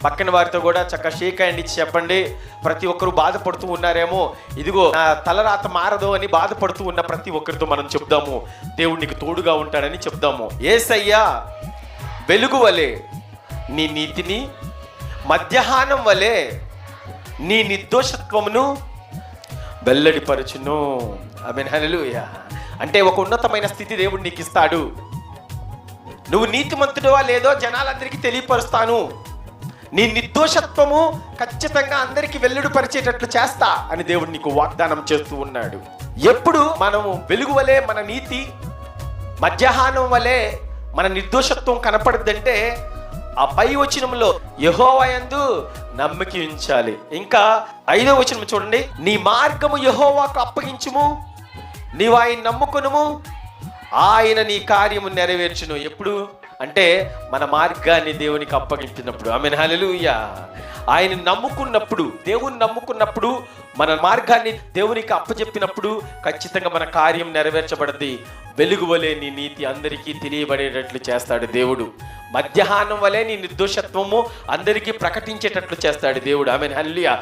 పక్కన వారితో కూడా చక్కగా షేక్ హ్యాండ్ ఇచ్చి చెప్పండి. ప్రతి ఒక్కరు బాధపడుతూ ఉన్నారేమో, ఇదిగో నా తలరాత మారదు అని బాధపడుతూ ఉన్న ప్రతి ఒక్కరితో మనం చెప్దాము, దేవుడు నీకు తోడుగా ఉంటాడని చెప్దాము. యేసయ్యా వెలుగు వలె నీ నీతిని, మధ్యాహ్నం వలె నీ నిర్దోషత్వమును వెల్లడిపరచును. ఆమేన్, హల్లెలూయా. అంటే ఒక ఉన్నతమైన స్థితి దేవుడు నీకు ఇస్తాడు. నువ్వు నీతిమంతుడివా లేదో జనాలందరికీ తెలియపరుస్తాను, నీ నిర్దోషత్వము ఖచ్చితంగా అందరికీ వెల్లడిపరిచేటట్లు చేస్తా అని దేవుడు నీకు వాగ్దానం చేస్తూ ఉన్నాడు. ఎప్పుడు మనము వెలుగు వలె మన నీతి, మధ్యాహ్నం వలె మన నిర్దోషత్వం కనపడద్దంటే ఆ పై వచనంలో యెహోవా యందు నమ్మిక ఉంచాలి. ఇంకా 5వ వచనం చూడండి, నీ మార్గము యెహోవాకు అప్పగించుము, నీవు ఆయన నమ్ముకొనుము, ఆయన నీ కార్యము నెరవేర్చును. ఎప్పుడు అంటే మన మార్గాన్ని దేవునికి అప్పగించినప్పుడు. ఆమేన్, హల్లెలూయా. ఆయన నమ్ముకున్నప్పుడు, దేవుని నమ్ముకున్నప్పుడు, మన మార్గాన్ని దేవునికి అప్పచెప్పినప్పుడు ఖచ్చితంగా మన కార్యం నెరవేర్చబడద్ది. వెలుగు వలె నీ నీతి అందరికీ తెలియబడేటట్లు చేస్తాడు దేవుడు. మధ్యాహ్నం వలె నీ నిర్దోషత్వము అందరికీ ప్రకటించేటట్లు చేస్తాడు దేవుడు. ఆమేన్, హల్లెలూయా.